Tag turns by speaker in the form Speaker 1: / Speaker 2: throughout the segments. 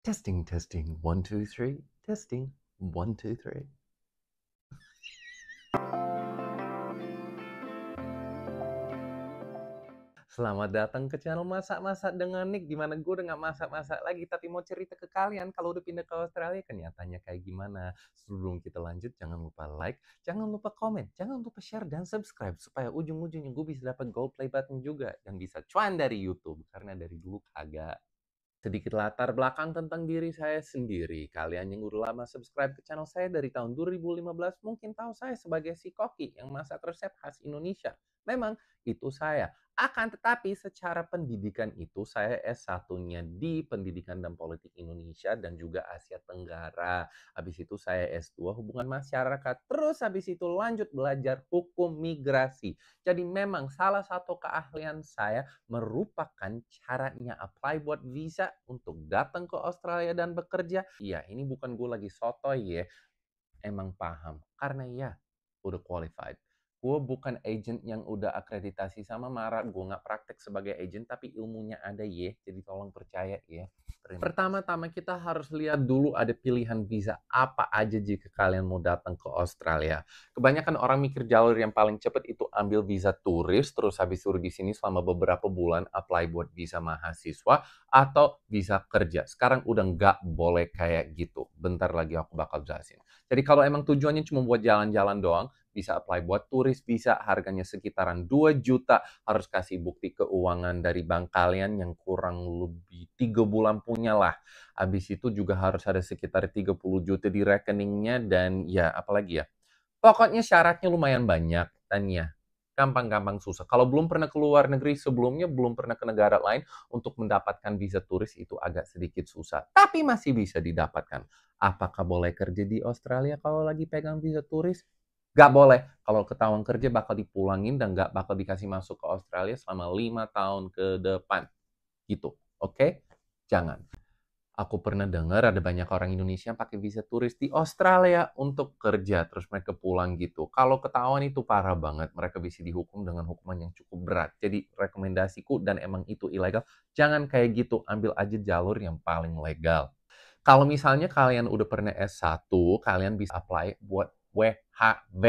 Speaker 1: Testing, testing, 1, 2, 3. Testing, 1, 2, 3. Selamat datang ke channel Masak-Masak dengan Nick, di mana gue udah gak masak-masak lagi, tapi mau cerita ke kalian kalau udah pindah ke Australia, kenyataannya kayak gimana. Sebelum kita lanjut, jangan lupa like, jangan lupa komen, jangan lupa share dan subscribe, supaya ujung-ujungnya gue bisa dapat gold play button juga, dan bisa cuan dari YouTube, karena dari dulu kagak. Sedikit latar belakang tentang diri saya sendiri. Kalian yang udah lama subscribe ke channel saya dari tahun 2015 mungkin tahu saya sebagai si Koki yang masak resep khas Indonesia. Memang itu saya. Akan tetapi secara pendidikan itu saya S1-nya di Pendidikan dan Politik Indonesia dan juga Asia Tenggara. Habis itu saya S2 Hubungan Masyarakat. Terus habis itu lanjut belajar hukum migrasi. Jadi memang salah satu keahlian saya merupakan caranya apply buat visa untuk datang ke Australia dan bekerja. Iya, ini bukan gue lagi sotoy ya, emang paham. Karena ya, udah qualified. Gue bukan agent yang udah akreditasi sama Mara. Gue nggak praktek sebagai agent, tapi ilmunya ada ya. Jadi tolong percaya ya. Pertama-tama kita harus lihat dulu ada pilihan visa apa aja jika kalian mau datang ke Australia. Kebanyakan orang mikir jalur yang paling cepat itu ambil visa turis, terus habis suruh di sini selama beberapa bulan apply buat visa mahasiswa atau visa kerja. Sekarang udah nggak boleh kayak gitu. Bentar lagi aku bakal jelasin. Jadi kalau emang tujuannya cuma buat jalan-jalan doang, bisa apply buat turis visa, harganya sekitaran 2 juta, harus kasih bukti keuangan dari bank kalian yang kurang lebih 3 bulan punya lah. Habis itu juga harus ada sekitar 30 juta di rekeningnya dan ya apalagi ya. Pokoknya syaratnya lumayan banyak dan ya gampang-gampang susah. Kalau belum pernah ke luar negeri sebelumnya, belum pernah ke negara lain, untuk mendapatkan visa turis itu agak sedikit susah. Tapi masih bisa didapatkan. Apakah boleh kerja di Australia kalau lagi pegang visa turis? Gak boleh. Kalau ketahuan kerja bakal dipulangin dan gak bakal dikasih masuk ke Australia selama 5 tahun ke depan. Gitu. Oke? Jangan. Aku pernah dengar ada banyak orang Indonesia yang pakai visa turis di Australia untuk kerja, terus mereka pulang gitu. Kalau ketahuan itu parah banget, mereka bisa dihukum dengan hukuman yang cukup berat. Jadi rekomendasiku, dan emang itu ilegal, jangan kayak gitu, ambil aja jalur yang paling legal. Kalau misalnya kalian udah pernah S1, kalian bisa apply buat WHV.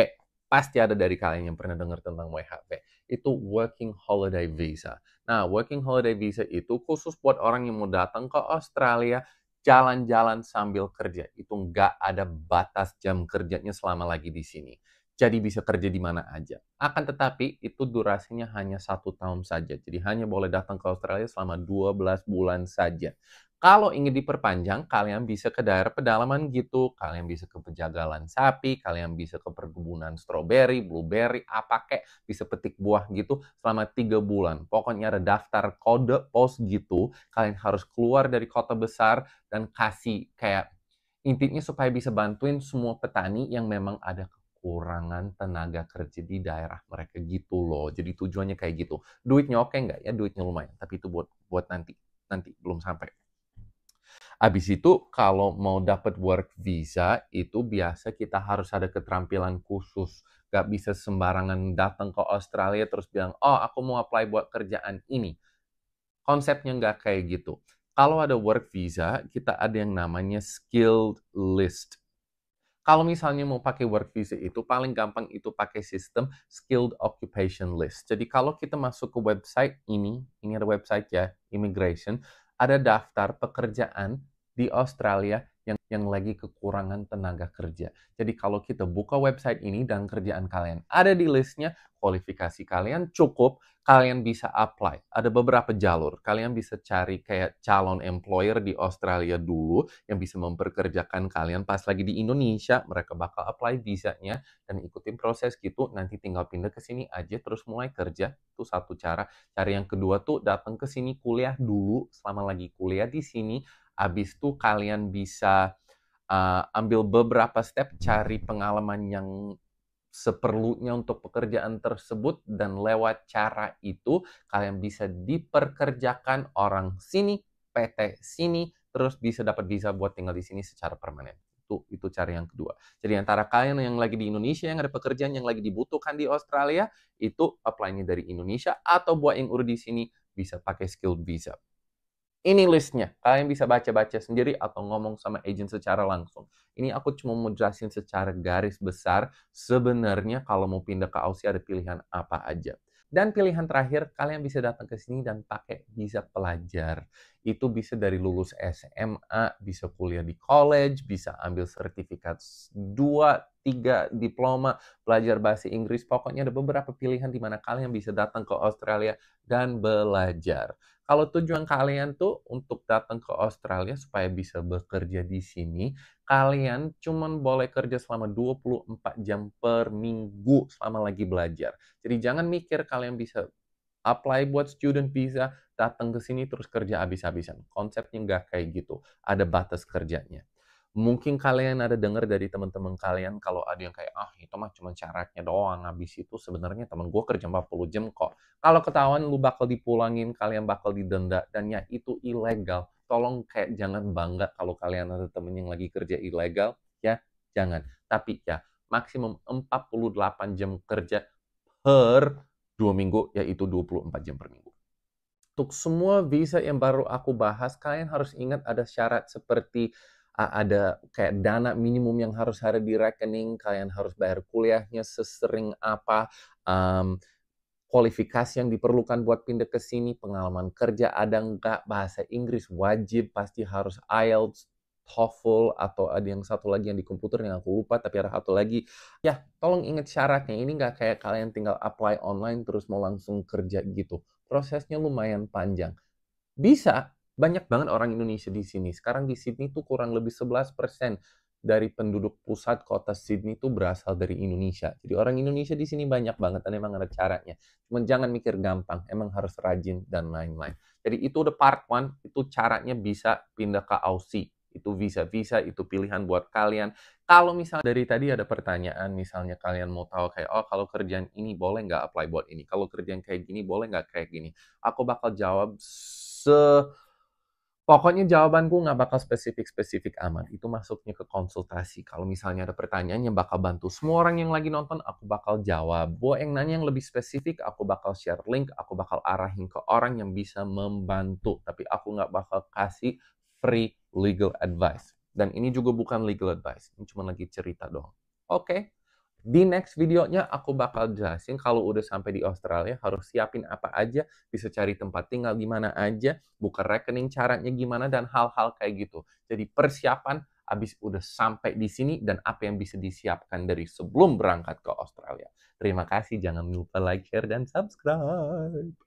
Speaker 1: Pasti ada dari kalian yang pernah dengar tentang WHV. Itu Working Holiday Visa. Nah, Working Holiday Visa itu khusus buat orang yang mau datang ke Australia, jalan-jalan sambil kerja. Itu nggak ada batas jam kerjanya selama lagi di sini. Jadi bisa kerja di mana aja. Akan tetapi, itu durasinya hanya 1 tahun saja. Jadi hanya boleh datang ke Australia selama 12 bulan saja. Kalau ingin diperpanjang, kalian bisa ke daerah pedalaman gitu, kalian bisa ke penjagalan sapi, kalian bisa ke perkebunan stroberi, blueberry, apa kek, bisa petik buah gitu selama 3 bulan. Pokoknya ada daftar kode pos gitu, kalian harus keluar dari kota besar dan kasih kayak intinya supaya bisa bantuin semua petani yang memang ada kekurangan tenaga kerja di daerah mereka gitu loh. Jadi tujuannya kayak gitu. Duitnya oke nggak? Ya duitnya lumayan, tapi itu buat nanti. Nanti belum sampai. Habis itu kalau mau dapat work visa itu biasa kita harus ada keterampilan khusus. Gak bisa sembarangan datang ke Australia terus bilang, oh aku mau apply buat kerjaan ini. Konsepnya nggak kayak gitu. Kalau ada work visa, kita ada yang namanya skilled list. Kalau misalnya mau pakai work visa itu paling gampang itu pakai sistem skilled occupation list. Jadi kalau kita masuk ke website ini ada website ya, immigration, ada daftar pekerjaan di Australia yang lagi kekurangan tenaga kerja. Jadi kalau kita buka website ini dan kerjaan kalian ada di listnya, kualifikasi kalian cukup, kalian bisa apply. Ada beberapa jalur. Kalian bisa cari kayak calon employer di Australia dulu yang bisa memperkerjakan kalian pas lagi di Indonesia, mereka bakal apply visanya dan ikutin proses gitu, nanti tinggal pindah ke sini aja terus mulai kerja. Itu satu cara. Cara yang kedua tuh datang ke sini kuliah dulu selama lagi kuliah di sini. Habis itu kalian bisa ambil beberapa step cari pengalaman yang seperlunya untuk pekerjaan tersebut dan lewat cara itu kalian bisa diperkerjakan orang sini, PT sini, terus bisa dapat visa buat tinggal di sini secara permanen. Itu cara yang kedua. Jadi antara kalian yang lagi di Indonesia yang ada pekerjaan yang lagi dibutuhkan di Australia, itu apply-nya dari Indonesia atau buat yang udah di sini bisa pakai skilled visa. Ini listnya, kalian bisa baca-baca sendiri atau ngomong sama agent secara langsung. Ini aku cuma mau jelasin secara garis besar, sebenarnya kalau mau pindah ke Aussie ada pilihan apa aja. Dan pilihan terakhir, kalian bisa datang ke sini dan pakai visa pelajar. Itu bisa dari lulus SMA, bisa kuliah di college, bisa ambil sertifikat 2, 3 diploma, belajar bahasa Inggris. Pokoknya ada beberapa pilihan di mana kalian bisa datang ke Australia dan belajar. Kalau tujuan kalian tuh untuk datang ke Australia supaya bisa bekerja di sini, kalian cuman boleh kerja selama 24 jam per minggu selama lagi belajar. Jadi jangan mikir kalian bisa apply buat student visa, datang ke sini terus kerja habis-habisan. Konsepnya nggak kayak gitu. Ada batas kerjanya. Mungkin kalian ada dengar dari teman-teman kalian kalau ada yang kayak, ah itu mah cuma syaratnya doang, habis itu sebenarnya teman gue kerja 40 jam kok. Kalau ketahuan lu bakal dipulangin, kalian bakal didenda, dan ya itu ilegal. Tolong kayak jangan bangga kalau kalian ada temen yang lagi kerja ilegal, ya jangan. Tapi ya maksimum 48 jam kerja per 2 minggu, yaitu 24 jam per minggu. Untuk semua visa yang baru aku bahas, kalian harus ingat ada syarat seperti ada kayak dana minimum yang harus ada di rekening, kalian harus bayar kuliahnya sesering apa, um, kualifikasi yang diperlukan buat pindah ke sini, pengalaman kerja ada nggak, bahasa Inggris wajib, pasti harus IELTS, TOEFL, atau ada yang satu lagi yang di komputer yang aku lupa, tapi ada satu lagi. Ya, tolong ingat syaratnya. Ini nggak kayak kalian tinggal apply online terus mau langsung kerja gitu. Prosesnya lumayan panjang. Bisa, banyak banget orang Indonesia di sini. Sekarang di Sydney tuh kurang lebih 11% dari penduduk pusat kota Sydney tuh berasal dari Indonesia. Jadi orang Indonesia di sini banyak banget dan emang ada caranya. Cuman jangan mikir gampang, emang harus rajin dan lain-lain. Jadi itu udah part one, itu caranya bisa pindah ke Aussie. Itu visa-visa, itu pilihan buat kalian. Kalau misalnya dari tadi ada pertanyaan, misalnya kalian mau tahu kayak, oh kalau kerjaan ini boleh nggak apply buat ini? Kalau kerjaan kayak gini boleh nggak kayak gini? Aku bakal jawab pokoknya jawabanku nggak bakal spesifik-spesifik amat. Itu masuknya ke konsultasi. Kalau misalnya ada pertanyaan yang bakal bantu semua orang yang lagi nonton, aku bakal jawab. Buat yang nanya yang lebih spesifik, aku bakal share link, aku bakal arahin ke orang yang bisa membantu. Tapi aku nggak bakal kasih free legal advice. Dan ini juga bukan legal advice. Ini cuma lagi cerita doang. Oke? Di next videonya aku bakal jelasin kalau udah sampai di Australia harus siapin apa aja, bisa cari tempat tinggal di mana aja, buka rekening caranya gimana, dan hal-hal kayak gitu. Jadi persiapan abis udah sampai di sini dan apa yang bisa disiapkan dari sebelum berangkat ke Australia. Terima kasih, jangan lupa like, share, dan subscribe.